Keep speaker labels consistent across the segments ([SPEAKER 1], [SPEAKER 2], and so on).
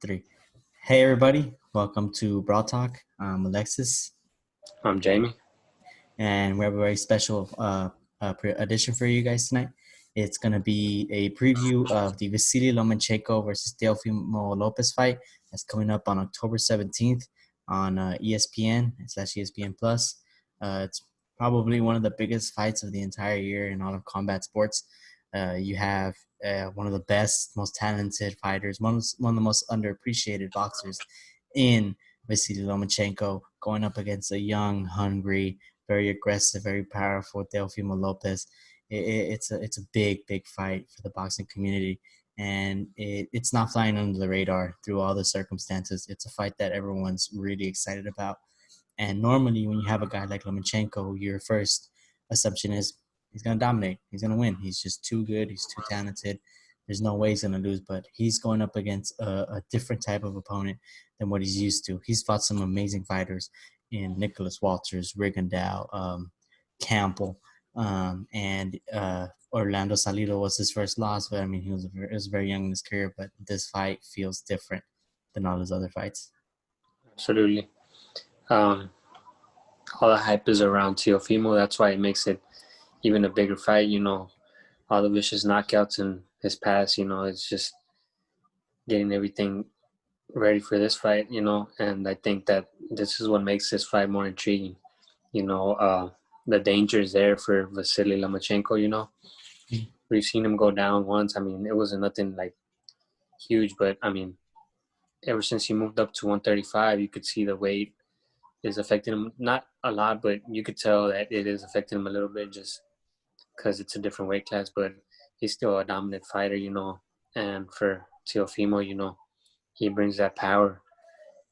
[SPEAKER 1] Three. Hey, everybody. Welcome to Brawl Talk. I'm Alexis,
[SPEAKER 2] I'm Jamie.
[SPEAKER 1] and we have a very special edition for you guys tonight. It's going to be a preview of the Vasyl Lomachenko versus Teofimo Lopez fight that's coming up on October 17th on ESPN. It's actually ESPN Plus. It's probably one of the biggest fights of the entire year in all of combat sports. You have one of the best, most talented fighters, one of the most underappreciated boxers in Vasyl Lomachenko going up against a young, hungry, very aggressive, very powerful Teofimo Lopez. It's a big fight for the boxing community, and it's not flying under the radar through all the circumstances. It's a fight that everyone's really excited about. And normally, when you have a guy like Lomachenko, your first assumption is he's gonna dominate, he's gonna win. He's just too good, he's too talented. There's no way he's gonna lose. But he's going up against a different type of opponent than what he's used to. He's fought some amazing fighters in Nicholas Walters, Rigondeaux, Campbell, and Orlando Salido was his first loss. But I mean, he was very young in his career. But this fight feels different than all his other fights.
[SPEAKER 2] Absolutely. All the hype is around Teofimo. That's why it makes it even a bigger fight. All the vicious knockouts in his past. It's just getting everything ready for this fight. And I think that this is what makes this fight more intriguing. The danger is there for Vasyl Lomachenko. We've seen him go down once. I mean, it wasn't nothing like huge, but I mean, ever since he moved up to 135, you could see the weight is affecting him. Not a lot, but you could tell that it is affecting him a little bit just because it's a different weight class. But he's still a dominant fighter, And for Teofimo, he brings that power.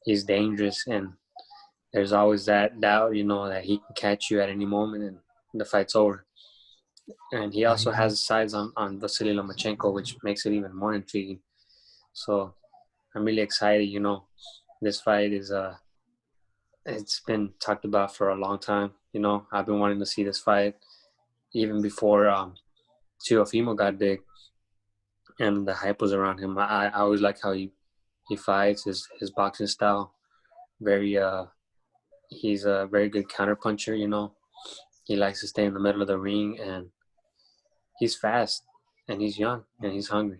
[SPEAKER 2] He's dangerous, and there's always that doubt, that he can catch you at any moment and the fight's over. And he also has sides on Vasyl Lomachenko, which makes it even more intriguing. So I'm really excited, This fight is it's been talked about for a long time. I've been wanting to see this fight even before Teofimo got big and the hype was around him. I always like how he fights, his boxing style. He's a very good counterpuncher, He likes to stay in the middle of the ring, and he's fast, and he's young, and he's hungry.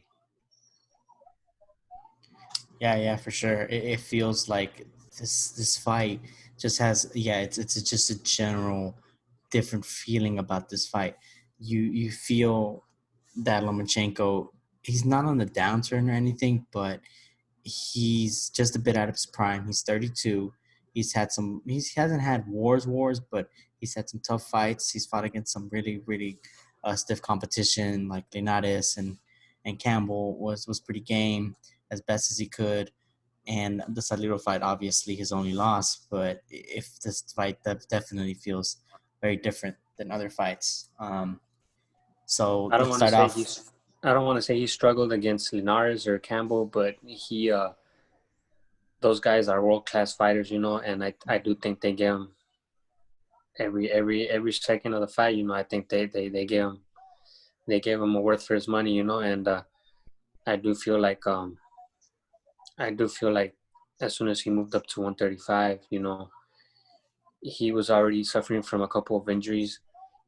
[SPEAKER 1] Yeah, for sure. It feels like this fight just has it's just a general different feeling about this fight. You feel that Lomachenko, he's not on the downturn or anything, but he's just a bit out of his prime. He's 32. He hasn't had wars, but he's had some tough fights. He's fought against some really stiff competition like Linares and Campbell was pretty game as best as he could. And the Salido fight, obviously his only loss, but if this fight that definitely feels very different than other fights. So
[SPEAKER 2] I don't
[SPEAKER 1] let's
[SPEAKER 2] want to
[SPEAKER 1] start
[SPEAKER 2] say
[SPEAKER 1] off.
[SPEAKER 2] he's I don't want to say he struggled against Linares or Campbell, but he those guys are world class fighters, and I do think they give him every second of the fight. I think they gave him a worth for his money, and I do feel like as soon as he moved up to 135, he was already suffering from a couple of injuries,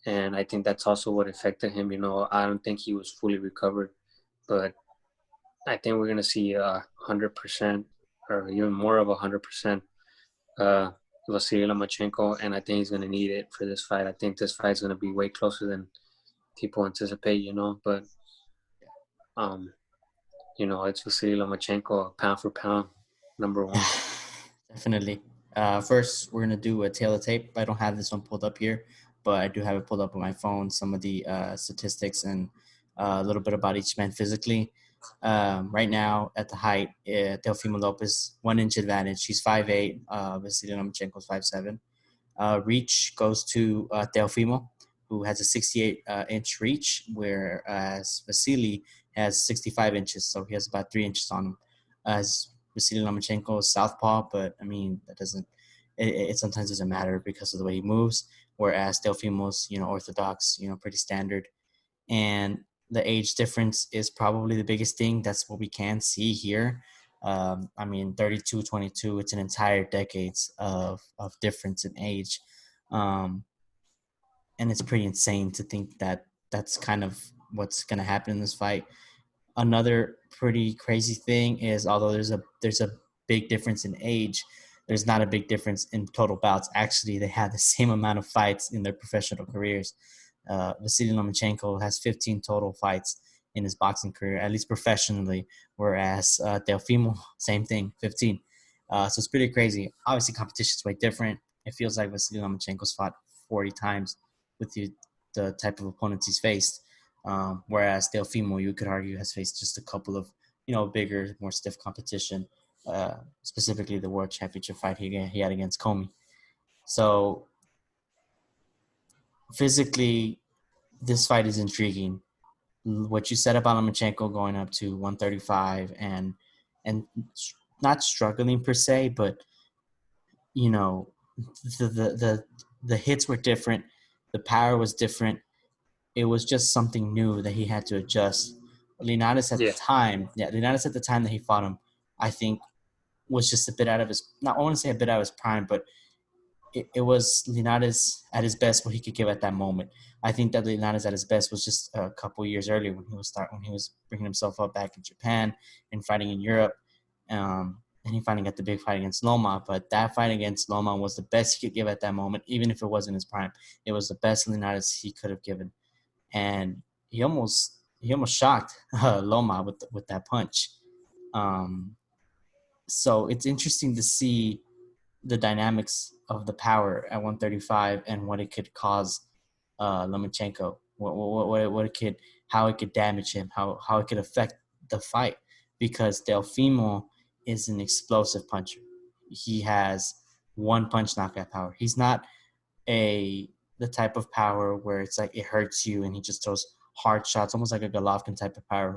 [SPEAKER 2] and I think that's also what affected him. I don't think he was fully recovered, but I think we're gonna see 100% or even more of 100% Vasyl Lomachenko, and I think he's gonna need it for this fight. I think this fight's gonna be way closer than people anticipate, but it's Vasyl Lomachenko, pound for pound, number one.
[SPEAKER 1] Definitely. First, we're gonna do a tail of tape. I don't have this one pulled up here, but I do have it pulled up on my phone. Some of the statistics and a little bit about each man physically. Right now, at the height, Teofimo Lopez 1 inch advantage. He's 5'8". Vasyl Lomachenko's 5'7". Reach goes to Teofimo, who has a 68-inch reach, whereas Vasyl has 65 inches, so he has about 3 inches on him. As Vasyl Lomachenko is southpaw, but I mean that doesn't. It sometimes doesn't matter because of the way he moves. Whereas Teofimo's, orthodox, pretty standard, and the age difference is probably the biggest thing. That's what we can see here. I mean, 32-22. It's an entire decades of difference in age, um, and it's pretty insane to think that that's kind of what's going to happen in this fight. Another pretty crazy thing is, although there's a big difference in age, there's not a big difference in total bouts. Actually, they have the same amount of fights in their professional careers. Vasyl Lomachenko has 15 total fights in his boxing career, at least professionally, whereas Teofimo, same thing, 15. So it's pretty crazy. Obviously, competition is way different. It feels like Vasyl Lomachenko's fought 40 times with the type of opponents he's faced. Whereas Teofimo, you could argue, has faced just a couple of, bigger, more stiff competition, specifically the world championship fight he had against Comey. So physically, this fight is intriguing. What you said about Lomachenko going up to 135 and not struggling per se, but you know, the hits were different, the power was different. It was just something new that he had to adjust. Linares at the
[SPEAKER 2] Yeah,
[SPEAKER 1] time, yeah, Linares at the time that he fought him, I think was just a bit out of his. Not I want to say a bit out of his prime, but it was Linares at his best what he could give at that moment. I think that Linares at his best was just a couple years earlier when he was bringing himself up back in Japan and fighting in Europe, and he finally got the big fight against Loma. But that fight against Loma was the best he could give at that moment, even if it wasn't his prime. It was the best Linares he could have given, and he almost shocked Loma with that punch. Um, so it's interesting to see the dynamics of the power at 135 and what it could cause Lomachenko, what it could, how it could damage him, how it could affect the fight, because Teofimo is an explosive puncher. He has one punch knockout power. He's not a the type of power where it's like it hurts you and he just throws hard shots, almost like a Golovkin type of power.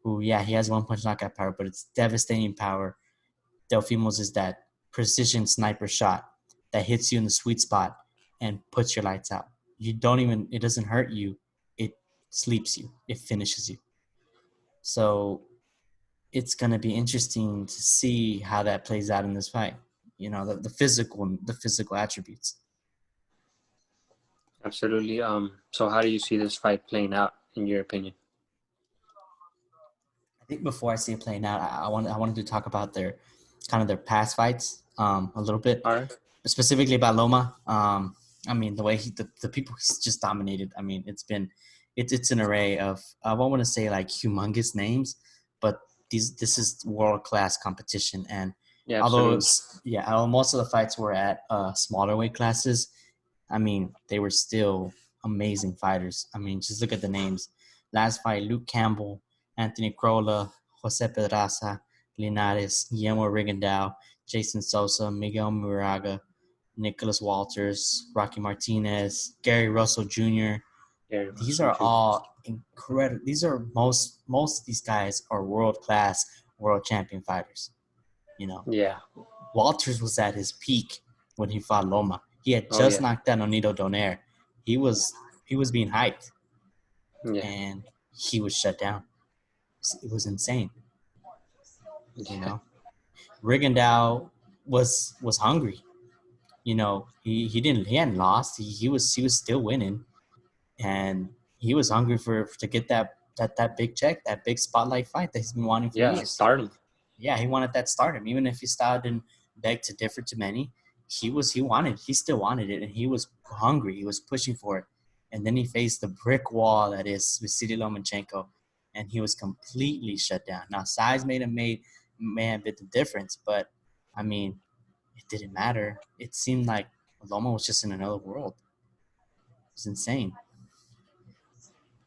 [SPEAKER 1] Who yeah, he has one punch knockout power, but it's devastating power. Delfimo's is that precision sniper shot that hits you in the sweet spot and puts your lights out. You don't even, it doesn't hurt you. It sleeps you. It finishes you. So it's going to be interesting to see how that plays out in this fight. The physical attributes.
[SPEAKER 2] absolutely. So how do you see this fight playing out in your opinion?
[SPEAKER 1] I think before I see it playing out, I wanted to talk about their past fights a little bit,
[SPEAKER 2] All right.
[SPEAKER 1] specifically about Loma. I mean, the way the people he's just dominated. I mean, it's an array of, I don't want to say like humongous names, but this is world class competition. And
[SPEAKER 2] Yeah,
[SPEAKER 1] although
[SPEAKER 2] absolutely.
[SPEAKER 1] most of the fights were at smaller weight classes, I mean, they were still amazing fighters. I mean, just look at the names. Last fight: Luke Campbell, Anthony Crolla, Jose Pedraza, Linares, Guillermo Rigondeaux, Jason Sosa, Miguel Muraga, Nicholas Walters, Rocky Martinez, Gary Russell Jr.
[SPEAKER 2] Gary
[SPEAKER 1] These
[SPEAKER 2] Russell
[SPEAKER 1] are
[SPEAKER 2] Jr.
[SPEAKER 1] all incredible. These are most of these guys are world class, world champion fighters. You know,
[SPEAKER 2] Yeah.
[SPEAKER 1] Walters was at his peak when he fought Loma. He had
[SPEAKER 2] Oh
[SPEAKER 1] just
[SPEAKER 2] yeah.
[SPEAKER 1] knocked down Onito Donaire. He was being hyped,
[SPEAKER 2] Yeah.
[SPEAKER 1] and he was shut down. It was insane. You
[SPEAKER 2] Yeah.
[SPEAKER 1] know, Rigondeaux was hungry. He hadn't lost. He was still winning, and he was hungry for to get that big check, that big spotlight fight that he's been wanting for
[SPEAKER 2] Yeah.
[SPEAKER 1] years.
[SPEAKER 2] Stardom.
[SPEAKER 1] Yeah, he wanted that stardom. Even if his style didn't beg to differ to many, he still wanted it, and he was hungry. He was pushing for it, and then he faced the brick wall that is Vasily Lomachenko, and he was completely shut down. Now size may have been the difference, but I mean, it didn't matter. It seemed like Loma was just in another world. It was insane.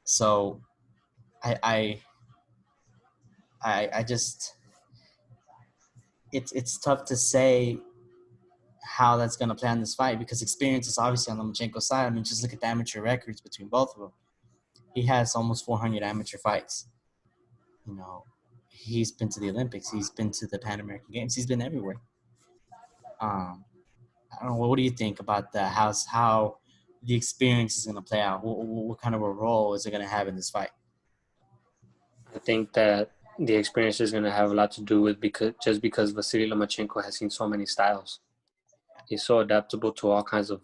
[SPEAKER 1] So I I I just it's tough to say how that's going to play on this fight because experience is obviously on Lomachenko's side. I mean, just look at the amateur records between both of them. He has almost 400 amateur fights. You know, he's been to the Olympics. He's been to the Pan American Games. He's been everywhere. Um, I don't know. What do you think about that? How the experience is going to play out? What kind of a role is it going to have in this fight?
[SPEAKER 2] I think that the experience is going to have a lot to do with because Vasily Lomachenko has seen so many styles. He's so adaptable to all kinds of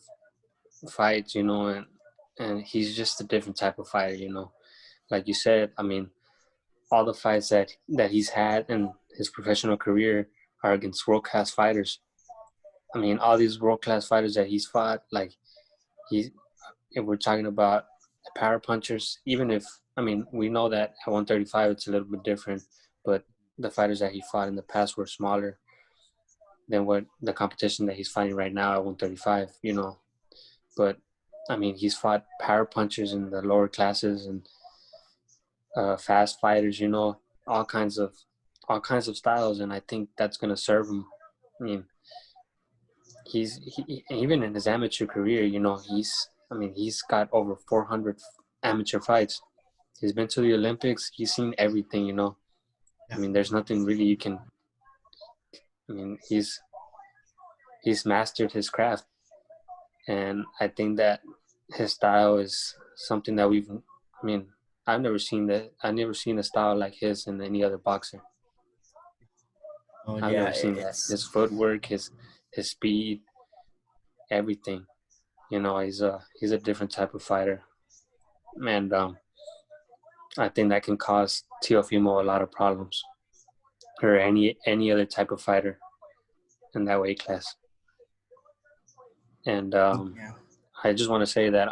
[SPEAKER 2] fights, and he's just a different type of fighter. Like you said, I mean, all the fights that he's had in his professional career are against world class fighters. I mean, all these world class fighters that he's fought, like he's if we're talking about the power punchers, even if I mean we know that at 135 it's a little bit different, but the fighters that he fought in the past were smaller than what the competition that he's fighting right now at 135. But I mean, he's fought power punchers in the lower classes and fast fighters, all kinds of all kinds of styles, and I think that's gonna serve him. I mean, even in his amateur career, he's got over 400 amateur fights. He's been to the Olympics. He's seen everything. I
[SPEAKER 1] Yeah.
[SPEAKER 2] mean, there's nothing really you can. I mean, he's mastered his craft, and I think that his style is something that we've. I mean, I've never seen that. I've never seen a style like his in any other boxer.
[SPEAKER 1] Oh
[SPEAKER 2] I've
[SPEAKER 1] yeah,
[SPEAKER 2] never seen that.
[SPEAKER 1] it's
[SPEAKER 2] His footwork, his speed, everything. He's a different type of fighter, and I think that can cause Teofimo a lot of problems, or any other type of fighter in that weight class. And
[SPEAKER 1] yeah,
[SPEAKER 2] I just want to say that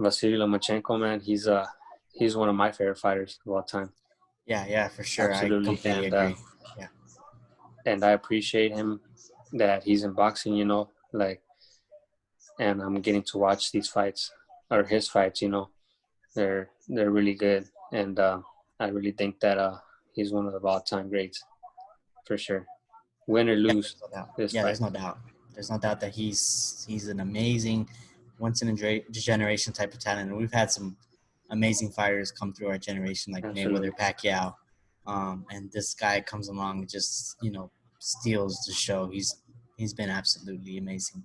[SPEAKER 2] Vasyl Lomachenko, man, he's one of my favorite fighters of all time.
[SPEAKER 1] yeah, for sure. I
[SPEAKER 2] Absolutely,
[SPEAKER 1] completely agree. Yeah,
[SPEAKER 2] and I appreciate him that he's in boxing. Like, and I'm getting to watch these fights or his fights. They're really good, and I really think that he's one of the all time greats for sure. Win or
[SPEAKER 1] yeah.
[SPEAKER 2] lose
[SPEAKER 1] There's no doubt.
[SPEAKER 2] this
[SPEAKER 1] Yeah,
[SPEAKER 2] fight.
[SPEAKER 1] there's no doubt. There's no doubt that he's an amazing, once in a generation type of talent. And we've had some amazing fighters come through our generation, like Mayweather,
[SPEAKER 2] Absolutely.
[SPEAKER 1] Pacquiao, and this guy comes along and just steals the show. He's been absolutely amazing.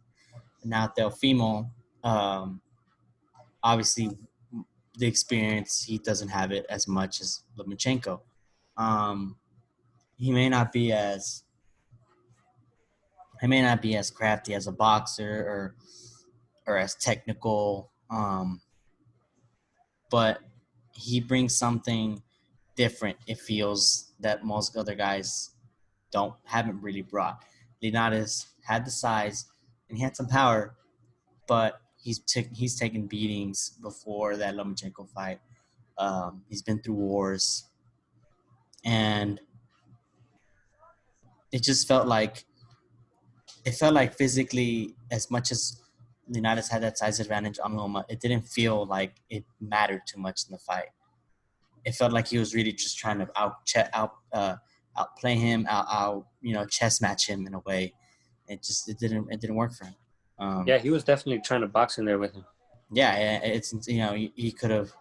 [SPEAKER 1] Now Teofimo, um, obviously the experience he doesn't have it as much as Lomachenko. Um, he may not be as crafty as a boxer or as technical, but he brings something different. It feels that most other guys haven't really brought. Linares had the size and he had some power, but he's taken beatings before that Lomachenko fight. He's been through wars, and it just felt like physically, as much as Linares had that size advantage on Loma, it didn't feel like it mattered too much in the fight. It felt like he was really just trying to outplay him, chess match him in a way. It didn't work for him.
[SPEAKER 2] Yeah, he was definitely trying to box in there with him,
[SPEAKER 1] Yeah, it's he could have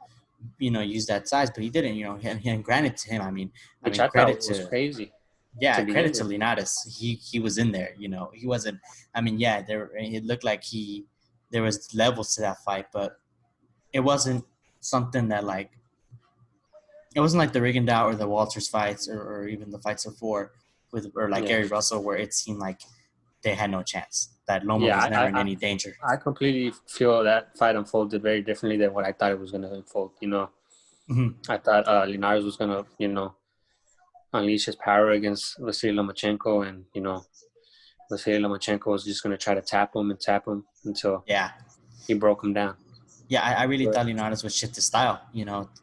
[SPEAKER 1] used that size, but he didn't. And granted to him,
[SPEAKER 2] which I
[SPEAKER 1] credit
[SPEAKER 2] thought was
[SPEAKER 1] to
[SPEAKER 2] crazy to
[SPEAKER 1] yeah,
[SPEAKER 2] begin
[SPEAKER 1] credit to
[SPEAKER 2] with.
[SPEAKER 1] Linares. He was in there. He wasn't. Yeah, there. It looked like there was levels to that fight, but it wasn't something that like it wasn't like the Rigondeaux or the Walters fights or even the fights before with or like
[SPEAKER 2] Yeah,
[SPEAKER 1] Gary Russell where it seemed like they had no chance. That Loma
[SPEAKER 2] yeah.
[SPEAKER 1] was never in
[SPEAKER 2] I
[SPEAKER 1] any danger.
[SPEAKER 2] I completely feel that fight unfolded very differently than what I thought it was going to unfold.
[SPEAKER 1] Mm-hmm.
[SPEAKER 2] I thought Linares was going to unleash his power against Vasily Lomachenko, and Vasily Lomachenko was just going to try to tap him until
[SPEAKER 1] Yeah,
[SPEAKER 2] he broke him down.
[SPEAKER 1] yeah, I really
[SPEAKER 2] But
[SPEAKER 1] thought Linares would shift his style.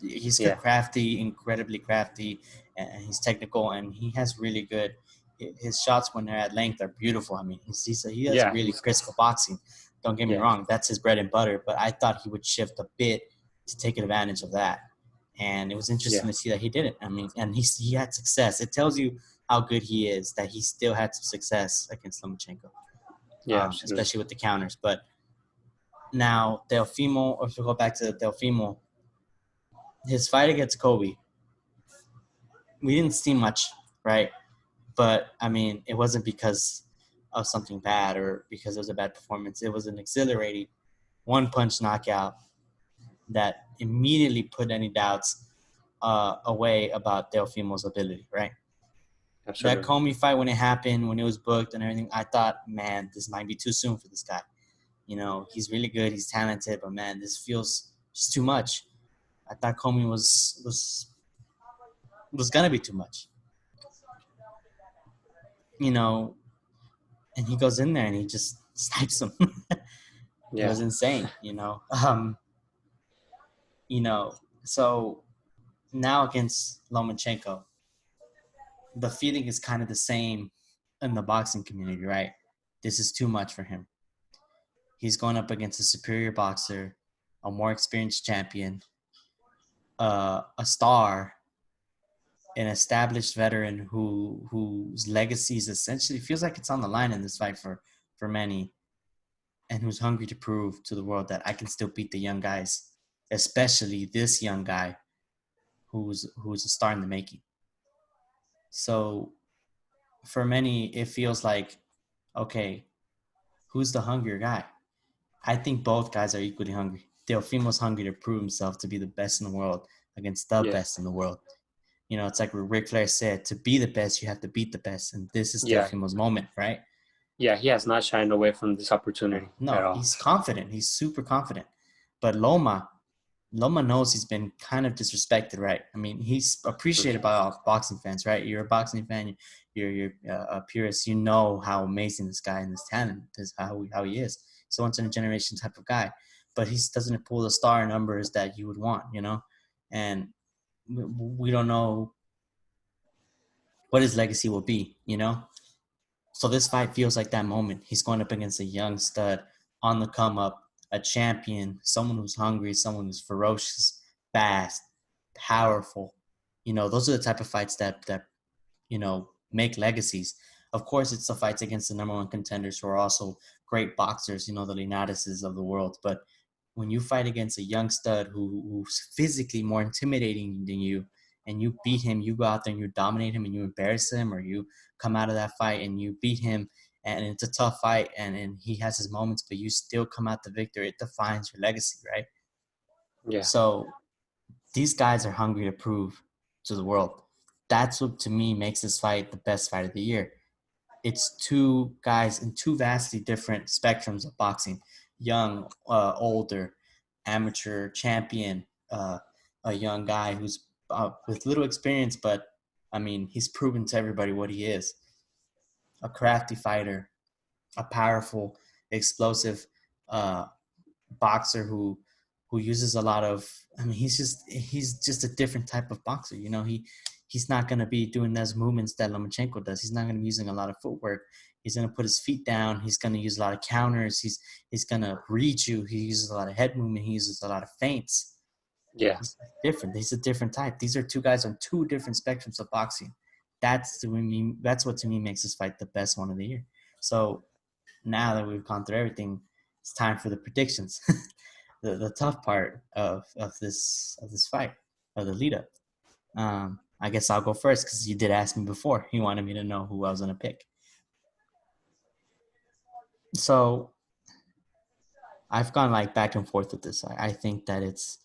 [SPEAKER 1] He's
[SPEAKER 2] yeah,
[SPEAKER 1] crafty, incredibly crafty, and he's technical, and he has really good. His shots when they're at length are beautiful. He has
[SPEAKER 2] yeah,
[SPEAKER 1] really
[SPEAKER 2] he's
[SPEAKER 1] crisp boxing. Don't get me
[SPEAKER 2] yeah,
[SPEAKER 1] wrong, that's his bread and butter. But I thought he would shift a bit to take advantage of that, and it was interesting
[SPEAKER 2] yeah,
[SPEAKER 1] to see that he didn't. And he had success. It tells you how good he is that he still had some success against Lomachenko,
[SPEAKER 2] yeah, absolutely.
[SPEAKER 1] especially with the counters. But now Teofimo, or if we go back to Teofimo, his fight against Kobe, we didn't see much, right? But it wasn't because of something bad or because it was a bad performance. It was an exhilarating one punch knockout that immediately put any doubts. away about Teofimo's ability, right? That
[SPEAKER 2] Absolutely.
[SPEAKER 1] Comey fight, when it happened, when it was booked and everything, I thought, man, this might be too soon for this guy. He's really good, he's talented, but man, this feels just too much. I thought Comey was gonna be too much, you know. And he goes in there and he just snipes him. It
[SPEAKER 2] Yeah.
[SPEAKER 1] was insane, you know. So now against Lomachenko, the feeling is kind of the same in the boxing community, right? This is too much for him. He's going up against a superior boxer, a more experienced champion, a star, an established veteran whose legacy is essentially feels like it's on the line in this fight for many, and who's hungry to prove to the world that I can still beat the young guys, especially this young guy who's a star in the making. So for many, it feels like, okay, who's the hungrier guy? I think both guys are equally hungry. Teofimo's hungry to prove himself to be the best in the world against the
[SPEAKER 2] Yeah.
[SPEAKER 1] best in the world. It's like what Ric Flair said: to be the best, you have to beat the best, and this is
[SPEAKER 2] Yeah.
[SPEAKER 1] Teofimo's moment, right?
[SPEAKER 2] Yeah. He has not shined away from this opportunity at
[SPEAKER 1] No,
[SPEAKER 2] all.
[SPEAKER 1] he's confident. He's super confident. But Loma knows he's been kind of disrespected, right? I mean, he's appreciated by all boxing fans, right? You're a boxing fan, you're a purist. You know how amazing this guy and his talent is, how he is. He's a once in a generation type of guy, but he doesn't pull the star numbers that you would want. And we don't know what his legacy will be. So this fight feels like that moment. He's going up against a young stud on the come up, a champion, someone who's hungry, someone who's ferocious, fast, powerful. Those are the type of fights that make legacies. Of course, it's the fights against the number one contenders who are also great boxers, the Linareses of the world. But when you fight against a young stud who's physically more intimidating than you, and you beat him, you go out there and you dominate him and you embarrass him, or you come out of that fight and you beat him, and it's a tough fight, and he has his moments, but you still come out the victor. It defines your legacy, right?
[SPEAKER 2] Yeah.
[SPEAKER 1] So these guys are hungry to prove to the world. That's what to me makes this fight the best fight of the year. It's two guys in two vastly different spectrums of boxing: young, older, amateur, champion, a young guy who's with little experience, but I mean, he's proven to everybody what he is: a crafty fighter, a powerful, explosive uh, boxer who uses a lot of. I mean, he's just a different type of boxer. He's not going to be doing those movements that Lomachenko does. He's not going to be using a lot of footwork. He's going to put his feet down. He's going to use a lot of counters. He's going to read you. He uses a lot of head movement. He uses a lot of feints.
[SPEAKER 2] Yeah.
[SPEAKER 1] He's different. He's a different type. These are two guys on two different spectrums of boxing. That's what to me makes this fight the best one of the year. So now that we've gone through everything, it's time for the predictions. The tough part of this fight, of the lead up. I guess I'll go first because you did ask me before. You wanted me to know who I was gonna pick. So I've gone like back and forth with this. I think that it's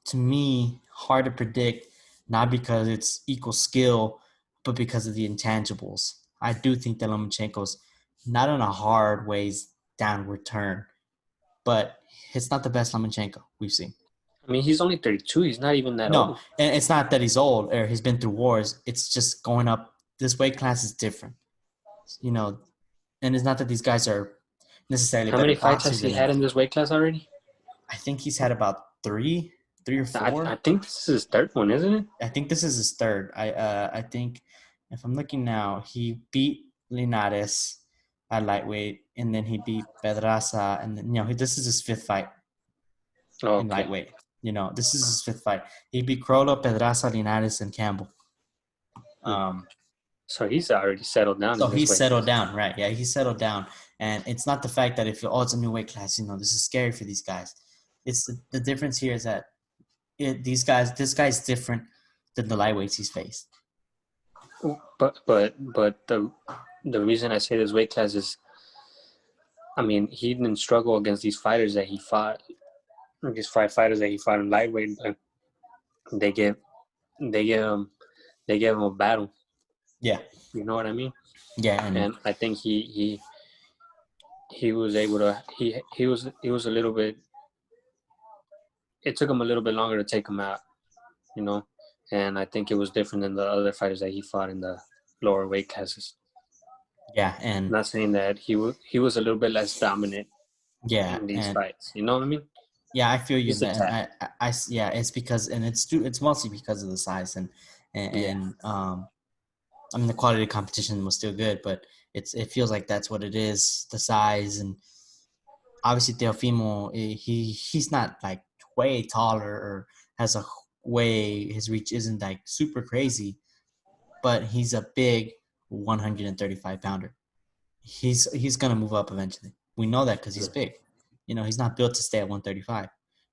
[SPEAKER 1] to me hard to predict, not because it's equal skill, but because of the intangibles. I do think that Lomachenko's not on a hard ways downward turn, but it's not the best Lomachenko we've seen.
[SPEAKER 2] I mean, he's only 32. He's not even that
[SPEAKER 1] No,
[SPEAKER 2] old.
[SPEAKER 1] and it's not that he's old or he's been through wars. It's just going up. This weight class is different, you know, and it's not that these guys are necessarily
[SPEAKER 2] How
[SPEAKER 1] better
[SPEAKER 2] many fights has
[SPEAKER 1] boxers
[SPEAKER 2] he
[SPEAKER 1] than
[SPEAKER 2] had
[SPEAKER 1] him.
[SPEAKER 2] in this weight class already?
[SPEAKER 1] I think he's had about three or
[SPEAKER 2] I
[SPEAKER 1] four.
[SPEAKER 2] think this is his third one, isn't it?
[SPEAKER 1] I think this is his third. I think if I'm looking now, he beat Linares at lightweight, and then he beat Pedraza, and then this is his fifth fight
[SPEAKER 2] Oh,
[SPEAKER 1] in
[SPEAKER 2] okay.
[SPEAKER 1] lightweight. This is his fifth fight. He beat Crollo, Pedraza, Linares, and Campbell.
[SPEAKER 2] Hmm.
[SPEAKER 1] Um,
[SPEAKER 2] So he's already settled down
[SPEAKER 1] so
[SPEAKER 2] in this
[SPEAKER 1] he's
[SPEAKER 2] weight
[SPEAKER 1] settled
[SPEAKER 2] class.
[SPEAKER 1] down, right? Yeah, he's settled down, and it's not the fact that if it's a new weight class, this is scary for these guys. It's the difference here is that this guy's different than the lightweights he's faced.
[SPEAKER 2] But the reason I say this weight class is, I mean, he didn't struggle against these fighters that he fought these 5 fighters that he fought in lightweight, but they give they give him they gave him a battle.
[SPEAKER 1] Yeah,
[SPEAKER 2] You know what I mean?
[SPEAKER 1] yeah, and
[SPEAKER 2] And I think he was able to he was a little bit. It took him a little bit longer to take him out, you know. And I think it was different than the other fighters that he fought in the lower weight classes.
[SPEAKER 1] yeah, and
[SPEAKER 2] Not saying that he was a little bit less dominant
[SPEAKER 1] yeah,
[SPEAKER 2] in these
[SPEAKER 1] and
[SPEAKER 2] fights. You know what I mean?
[SPEAKER 1] yeah, I feel you,
[SPEAKER 2] Just a
[SPEAKER 1] man.
[SPEAKER 2] tad.
[SPEAKER 1] Yeah, it's because, and it's mostly because of the size, and,
[SPEAKER 2] Yeah.
[SPEAKER 1] and I mean, the quality of competition was still good, but it feels like that's what it is, the size, and obviously Teofimo, he's not like way taller or has a way, his reach isn't like super crazy, but he's a big 135 pounder. He's gonna move up eventually. We know that because he's
[SPEAKER 2] Yeah.
[SPEAKER 1] big. You know, he's not built to stay at 135.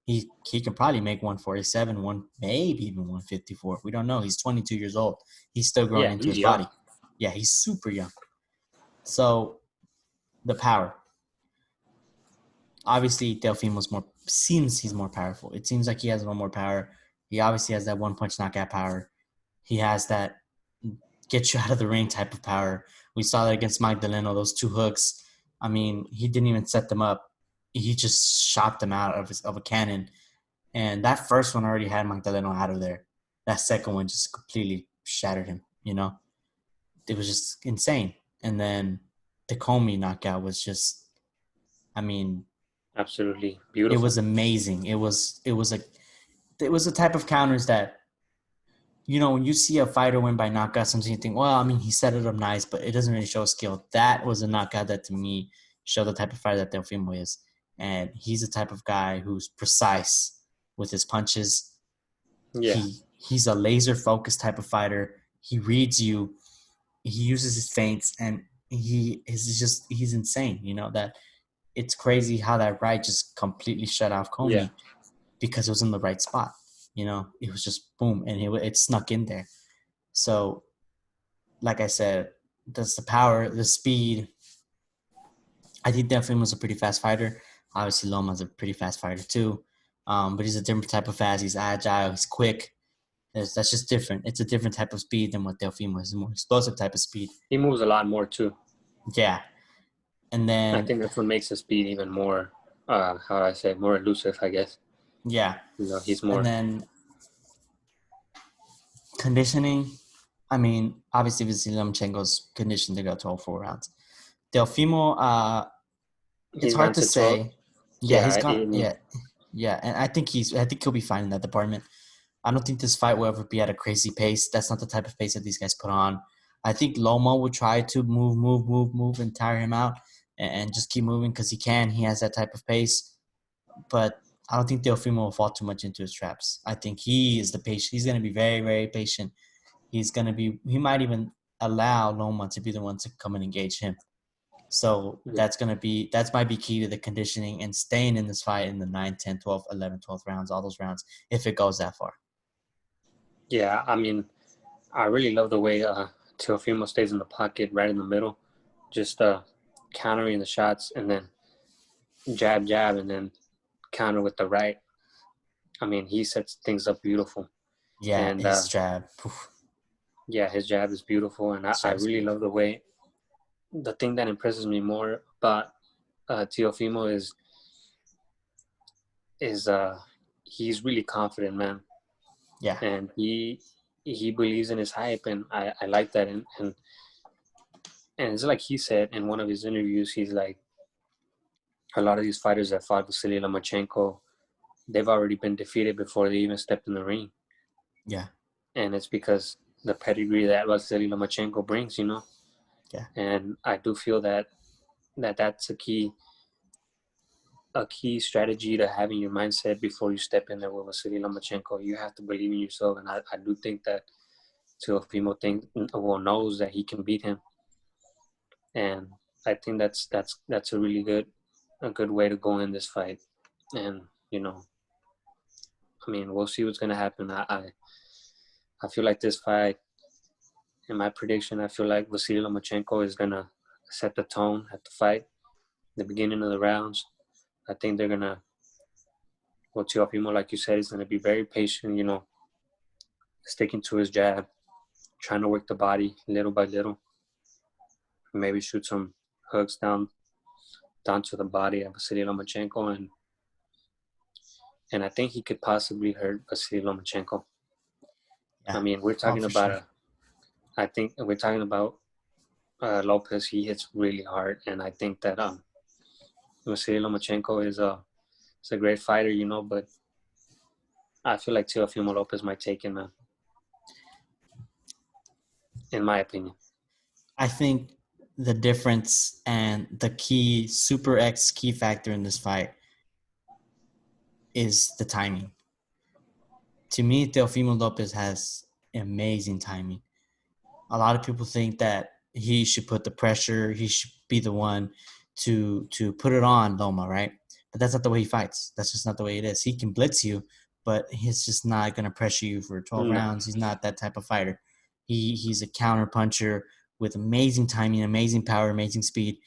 [SPEAKER 1] He can probably make 147, maybe even 154. We don't know. He's 22 years old. He's still growing
[SPEAKER 2] Yeah,
[SPEAKER 1] into
[SPEAKER 2] he's
[SPEAKER 1] his
[SPEAKER 2] young.
[SPEAKER 1] body. Yeah, he's super young. So the power. Obviously, Teofimo's more seems he's more powerful. It seems like he has a little more power. He obviously has that one punch knockout power. He has that get you out of the ring type of power. We saw that against Magdaleno, those two hooks. I mean, he didn't even set them up. He just shot them out of a cannon. And that first one already had Magdaleno out of there. That second one just completely shattered him, you know? It was just insane. And then the Comey knockout was just, I mean,
[SPEAKER 2] Absolutely
[SPEAKER 1] it
[SPEAKER 2] beautiful.
[SPEAKER 1] was amazing. It was a type of counters that, you know, when you see a fighter win by knockout, sometimes you think, well, I mean, he set it up nice, but it doesn't really show skill. That was a knockout that to me showed the type of fighter that Teofimo is. And he's the type of guy who's precise with his punches.
[SPEAKER 2] Yeah.
[SPEAKER 1] He's a laser focused type of fighter. He reads you, he uses his feints, and he's insane. You know, that it's crazy how that right just completely shut off
[SPEAKER 2] Yeah.
[SPEAKER 1] Comey because it was in the right spot. You know, it was just boom, and it snuck in there. So, like I said, that's the power, the speed. I think Teofimo was a pretty fast fighter. Obviously, Loma's a pretty fast fighter too. But he's a different type of fast. He's agile. He's quick. That's just different. It's a different type of speed than what Teofimo is. A more explosive type of speed.
[SPEAKER 2] He moves a lot more too.
[SPEAKER 1] Yeah. And
[SPEAKER 2] I
[SPEAKER 1] then,
[SPEAKER 2] think that's what makes his speed even more how do I say, more elusive, I guess.
[SPEAKER 1] yeah.
[SPEAKER 2] You know, he's
[SPEAKER 1] And
[SPEAKER 2] more.
[SPEAKER 1] then conditioning. I mean, obviously, Vasyl Lomachenko's conditioned to go 12 4 rounds. Teofimo, it's
[SPEAKER 2] He's
[SPEAKER 1] hard
[SPEAKER 2] gone
[SPEAKER 1] to
[SPEAKER 2] to 12.
[SPEAKER 1] say. Yeah, he's
[SPEAKER 2] Yeah,
[SPEAKER 1] gone. Yeah, yeah, and I think he'll be fine in that department. I don't think this fight will ever be at a crazy pace. That's not the type of pace that these guys put on. I think Loma will try to move, and tire him out, and just keep moving because he can. He has that type of pace, but I don't think Teofimo will fall too much into his traps. I think he is the patient. He's going to be very, very patient. He's going to be. He might even allow Loma to be the one to come and engage him. So
[SPEAKER 2] yeah,
[SPEAKER 1] that might be key to the conditioning and staying in this fight in the 9, 10, 12, 11, 12 rounds, all those rounds, if it goes that far.
[SPEAKER 2] yeah. I mean, I really love the way Teofimo stays in the pocket, right in the middle, just countering the shots, and then jab, jab, and then counter with the right. I mean, he sets things up beautiful,
[SPEAKER 1] Yeah,
[SPEAKER 2] and
[SPEAKER 1] his jab.
[SPEAKER 2] yeah, his jab is beautiful, and I,
[SPEAKER 1] His
[SPEAKER 2] I
[SPEAKER 1] jab is
[SPEAKER 2] really love
[SPEAKER 1] beautiful.
[SPEAKER 2] the way. The thing that impresses me more about Teofimo is he's really confident, man,
[SPEAKER 1] Yeah,
[SPEAKER 2] and he believes in his hype, and I like that, and it's like he said in one of his interviews, he's like, a lot of these fighters that fought Vasyl Lomachenko, they've already been defeated before they even stepped in the ring,
[SPEAKER 1] yeah,
[SPEAKER 2] and it's because the pedigree that Vasyl Lomachenko brings, you know.
[SPEAKER 1] yeah,
[SPEAKER 2] And I do feel that's a key strategy to having your mindset before you step in there with Vasyl Lomachenko. You have to believe in yourself, and I do think that Teofimo knows that he can beat him, and I think that's a good way to go in this fight, and you know, I mean, we'll see what's gonna happen. I feel like this fight, in my prediction, I feel like Vasyl Lomachenko is gonna set the tone at the fight, the beginning of the rounds. I think they're gonna Well, Teofimo, like you said, is going to be very patient, sticking to his jab, trying to work the body little by little, maybe shoot some hooks down to the body of Vasyl Lomachenko, and I think he could possibly hurt Vasyl Lomachenko.
[SPEAKER 1] Yeah.
[SPEAKER 2] I mean, we're
[SPEAKER 1] Oh,
[SPEAKER 2] talking
[SPEAKER 1] for
[SPEAKER 2] about
[SPEAKER 1] sure.
[SPEAKER 2] I think we're talking about Lopez. He hits really hard, and I think that Vasyl Lomachenko is a great fighter, but I feel like Teofimo Lopez might take him, man, in my opinion.
[SPEAKER 1] I think the difference and the key super X key factor in this fight is the timing. To me, Teofimo Lopez has amazing timing. A lot of people think that he should put the pressure, he should be the one to put it on Loma, right? But that's not the way he fights. That's just not the way it is. He can blitz you, but he's just not going to pressure you for 12
[SPEAKER 2] No.
[SPEAKER 1] rounds. He's not that type of fighter. He's a counter puncher with amazing timing, amazing power, amazing speed,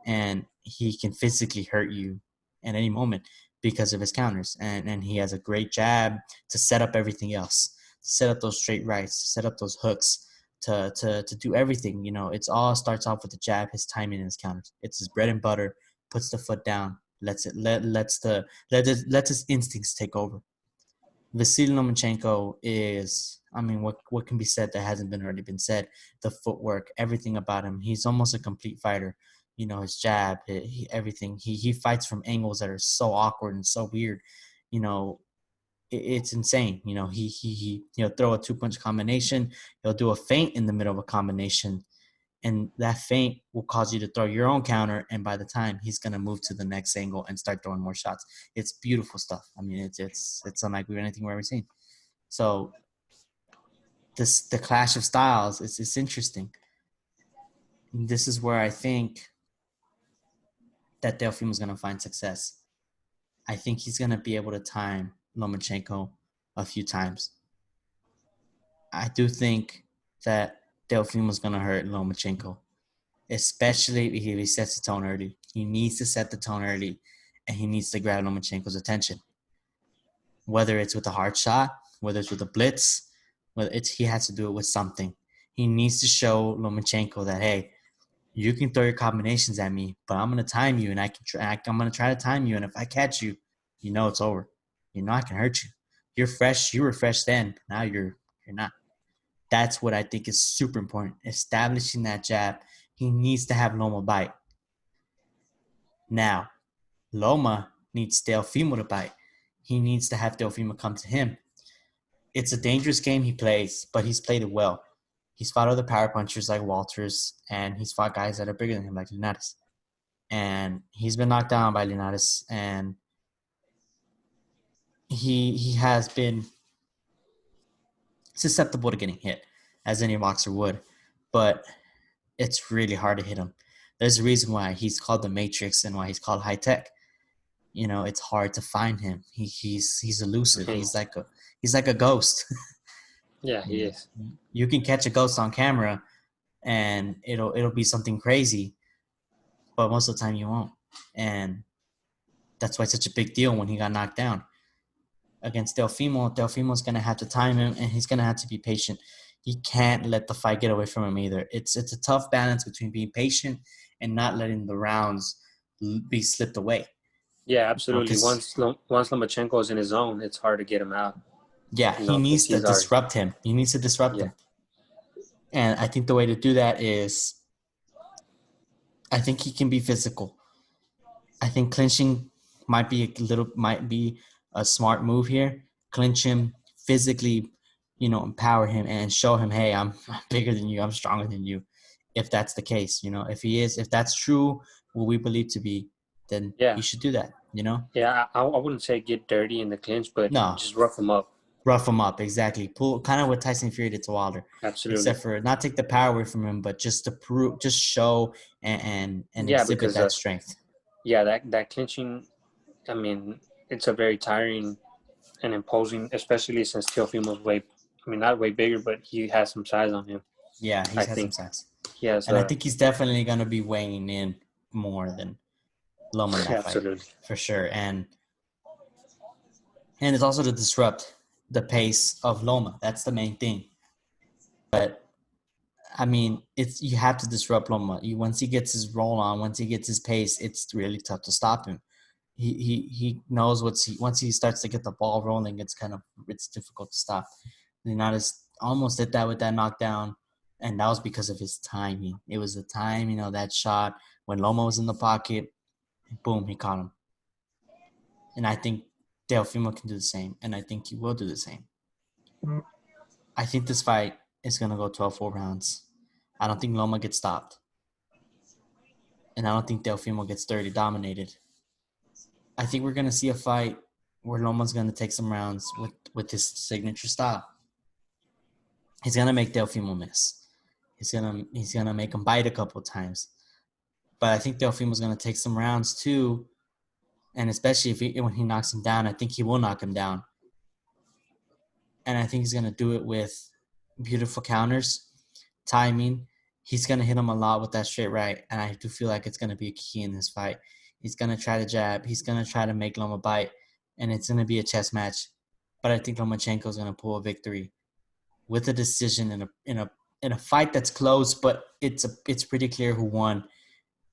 [SPEAKER 1] and he can physically hurt you at any moment because of his counters. And he has a great jab to set up everything else, to set up those straight rights, to set up those hooks, to do everything. It's all starts off with the jab, his timing, and his counters. It's his bread and butter. Puts the foot down, lets his instincts take over. Vasyl Lomachenko is, I mean, what can be said that hasn't been already been said? The footwork, everything about him. He's almost a complete fighter. His jab, everything. He fights from angles that are so awkward and so weird. You know, it's insane. He'll throw a 2-punch combination. He'll do a feint in the middle of a combination, and that feint will cause you to throw your own counter. And by the time he's gonna move to the next angle and start throwing more shots, it's beautiful stuff. I mean, it's unlike anything we've ever seen. So the clash of styles, it's interesting. And this is where I think that Teofimo is gonna find success. I think he's gonna be able to time Lomachenko a few times. I do think that Teofimo is gonna hurt Lomachenko, especially if he sets the tone early. He needs to set the tone early, and he needs to grab Lomachenko's attention. Whether it's with a hard shot, whether it's with a blitz, he has to do it with something. He needs to show Lomachenko that, hey, you can throw your combinations at me, but I'm gonna time you, and I'm gonna try to time you, and if I catch you, it's over. I can hurt you. You're fresh. You were fresh then. Now you're not. That's what I think is super important. Establishing that jab. He needs to have Loma bite. Now, Loma needs Teofimo to bite. He needs to have Teofimo come to him. It's a dangerous game he plays, but he's played it well. He's fought other power punchers like Walters, and he's fought guys that are bigger than him like Linares. And he's been knocked down by Linares, and he has been susceptible to getting hit, as any boxer would. But it's really hard to hit him. There's a reason why he's called the Matrix and why he's called high tech. It's hard to find him. He's elusive. He's like a ghost.
[SPEAKER 2] Yeah, he is.
[SPEAKER 1] You can catch a ghost on camera, and it'll be something crazy, but most of the time you won't. And that's why it's such a big deal when he got knocked down against Teofimo. Teofimo's gonna have to time him, and he's gonna have to be patient. He can't let the fight get away from him either. It's a tough balance between being patient and not letting the rounds be slipped away.
[SPEAKER 2] Yeah, absolutely.
[SPEAKER 1] Because
[SPEAKER 2] Once Lomachenko is in his zone, it's hard to get him out.
[SPEAKER 1] yeah, he needs
[SPEAKER 2] Because
[SPEAKER 1] to
[SPEAKER 2] he's already.
[SPEAKER 1] disrupt him. He needs to disrupt
[SPEAKER 2] Yeah,
[SPEAKER 1] him. And I think the way to do that is, I think he can be physical. I think clinching might be a smart move here. Clinch him physically, empower him and show him, hey, I'm bigger than you, I'm stronger than you. If that's the case, if that's true, what we believe to be, then he
[SPEAKER 2] yeah,
[SPEAKER 1] should do that.
[SPEAKER 2] yeah. I wouldn't say get dirty in the clinch, but
[SPEAKER 1] No,
[SPEAKER 2] just rough him up.
[SPEAKER 1] rough him up, exactly. Pull kind of what Tyson Fury did to Wilder,
[SPEAKER 2] Absolutely.
[SPEAKER 1] except for not take the power away from him, but just to prove, just show and
[SPEAKER 2] Yeah,
[SPEAKER 1] exhibit
[SPEAKER 2] because
[SPEAKER 1] that strength.
[SPEAKER 2] that clinching. I mean, it's a very tiring and imposing, especially since Teofimo's way. I mean, not way bigger, but he has some size on him.
[SPEAKER 1] Yeah,
[SPEAKER 2] I
[SPEAKER 1] he's had some
[SPEAKER 2] think
[SPEAKER 1] size,
[SPEAKER 2] he has
[SPEAKER 1] and I think he's definitely gonna be weighing in more than Loma in that fight
[SPEAKER 2] absolutely.
[SPEAKER 1] for sure. And and it's also to disrupt the pace of Loma. That's the main thing. But I mean, it's you have to disrupt Loma. Once he gets his roll on, once he gets his pace, it's really tough to stop him. He knows once he starts to get the ball rolling, it's difficult to stop. Leonardo's almost did that with that knockdown, and that was because of his timing. It was the time, that shot when Loma was in the pocket, boom, he caught him. And I think Teofimo can do the same, and I think he will do the same. I think this fight is gonna go 12-4 rounds. I don't think Loma gets stopped, and I don't think Teofimo gets dirty dominated. I think we're gonna see a fight where Loma's gonna take some rounds with his signature style. He's gonna make Teofimo miss. He's gonna make him bite a couple times. But I think Teofimo's gonna take some rounds too, and especially when he knocks him down, I think he will knock him down. And I think he's gonna do it with beautiful counters, timing. He's gonna hit him a lot with that straight right, and I do feel like it's gonna be a key in this fight. He's gonna try to jab. He's gonna try to make Loma bite, and it's gonna be a chess match. But I think Lomachenko is gonna pull a victory with a decision in a fight that's close, but it's pretty clear who won.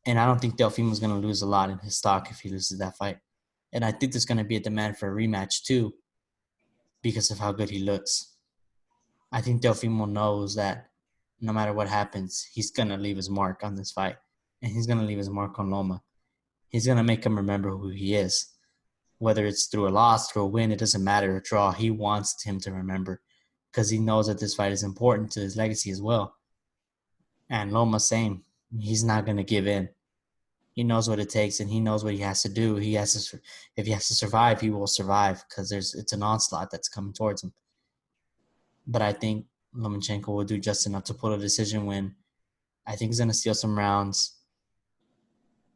[SPEAKER 1] And I don't think Teofimo is gonna lose a lot in his stock if he loses that fight. And I think there's gonna be a demand for a rematch too, because of how good he looks. I think Teofimo knows that no matter what happens, he's gonna leave his mark on this fight, and he's gonna leave his mark on Loma. He's gonna make him remember who he is, whether it's through a loss, through a win, it doesn't matter, a draw. He wants him to remember because he knows that this fight is important to his legacy as well. And Loma, same. He's not gonna give in. He knows what it takes, and he knows what he has to do. If he has to survive, he will survive because it's an onslaught that's coming towards him. But I think Lomachenko will do just enough to pull a decision win. I think he's going to steal some rounds.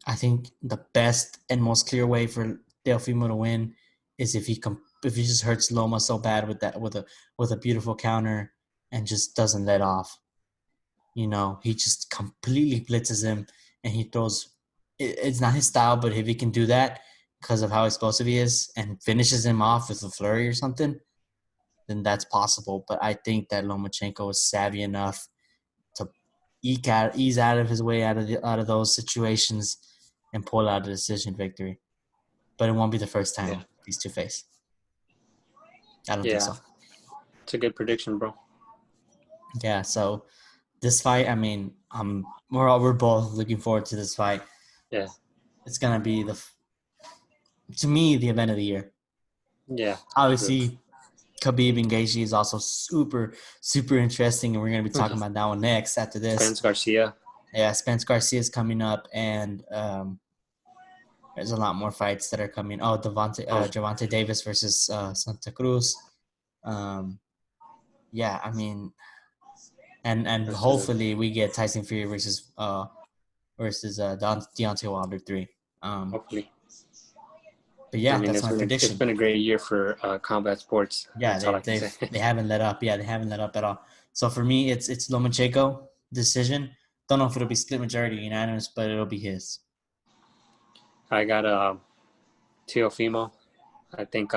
[SPEAKER 1] I think the best and most clear way for Teofimo to win is if he just hurts Loma so bad with a beautiful counter and just doesn't let off. He just completely blitzes him and he throws. It's not his style, but if he can do that because of how explosive he is and finishes him off with a flurry or something, then that's possible. But I think that Lomachenko is savvy enough to ease out of his way out of those situations and pull out a decision victory. But it won't be the first time these two face. I don't think so.
[SPEAKER 2] It's a good prediction, bro.
[SPEAKER 1] Yeah. So this fight, I mean, we're both looking forward to this fight.
[SPEAKER 2] Yeah.
[SPEAKER 1] It's gonna be to me the event of the year.
[SPEAKER 2] Yeah.
[SPEAKER 1] Obviously, Khabib and Gaethje is also super, super interesting, and we're going to be talking about that one next after this.
[SPEAKER 2] Spence Garcia.
[SPEAKER 1] Yeah, Spence Garcia is coming up, and there's a lot more fights that are coming. Oh, Gervonta Davis versus Santa Cruz. Yeah, I mean, and hopefully we get Tyson Fury versus Deontay Wilder 3.
[SPEAKER 2] Hopefully.
[SPEAKER 1] But yeah, that's my prediction.
[SPEAKER 2] It's been a great year for combat sports.
[SPEAKER 1] Yeah, they haven't let up. Yeah, they haven't let up at all. So for me, it's Lomachenko decision. Don't know if it'll be split majority unanimous, but it'll be his.
[SPEAKER 2] I got Teofimo. I think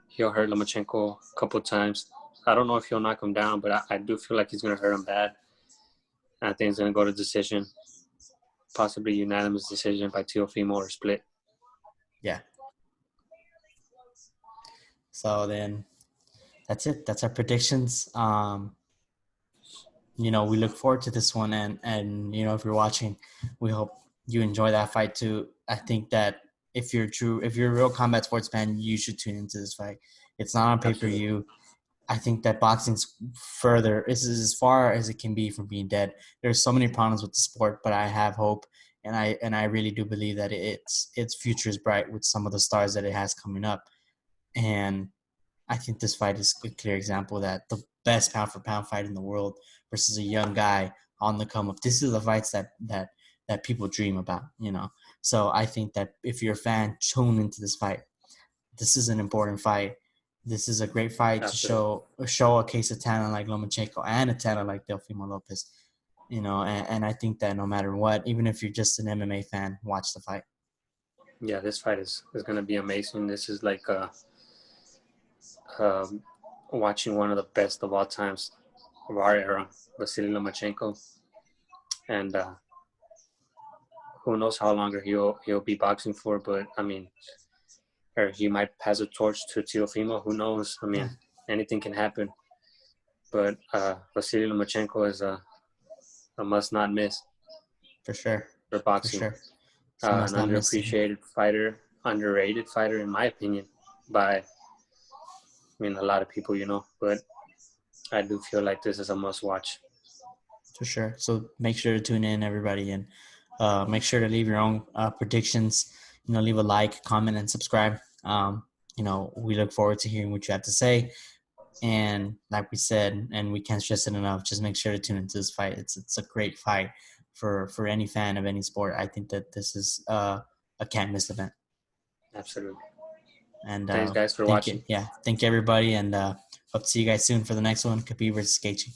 [SPEAKER 2] he'll hurt Lomachenko a couple times. I don't know if he'll knock him down, but I do feel like he's going to hurt him bad. I think it's going to go to decision, possibly unanimous decision by Teofimo or split.
[SPEAKER 1] Yeah. So then that's it. That's our predictions. We look forward to this one, and if you're watching, we hope you enjoy that fight too. I think that if you're a real combat sports fan, you should tune into this fight. It's not on pay-per-view. I think that boxing's further is as far as it can be from being dead. There's so many problems with the sport, but I have hope, and I really do believe that its future is bright with some of the stars that it has coming up. And I think this fight is a clear example that the best pound for pound fight in the world versus a young guy on the come up. This is the fights that people dream about, So I think that if you're a fan, tune into this fight. This is an important fight. This is a great fight to show a case of talent like Lomachenko and a talent like Teofimo Lopez. And I think that no matter what, even if you're just an MMA fan, watch the fight.
[SPEAKER 2] Yeah, this fight is going to be amazing. This is like um, watching one of the best of all times of our era, Vasyl Lomachenko, and who knows how longer he'll be boxing for. But I mean, or he might pass a torch to Teofimo. Who knows? I
[SPEAKER 1] Yeah,
[SPEAKER 2] mean, anything can happen. But Vasyl Lomachenko is a must not miss
[SPEAKER 1] for sure,
[SPEAKER 2] for
[SPEAKER 1] for
[SPEAKER 2] boxing.
[SPEAKER 1] sure. It's a
[SPEAKER 2] An
[SPEAKER 1] must not miss.
[SPEAKER 2] underappreciated fighter, underrated fighter, in my opinion, by a lot of people, But I do feel like this is a must watch.
[SPEAKER 1] For sure. So make sure to tune in, everybody, and make sure to leave your own predictions. Leave a like, comment, and subscribe. We look forward to hearing what you have to say. And like we said, and we can't stress it enough, just make sure to tune into this fight. It's a great fight for any fan of any sport. I think that this is a can't miss event.
[SPEAKER 2] Absolutely.
[SPEAKER 1] And
[SPEAKER 2] Thanks, guys, for
[SPEAKER 1] thank you,
[SPEAKER 2] watching.
[SPEAKER 1] yeah, thank you everybody, and hope to see you guys soon for the next one, Khabib versus Gaethje.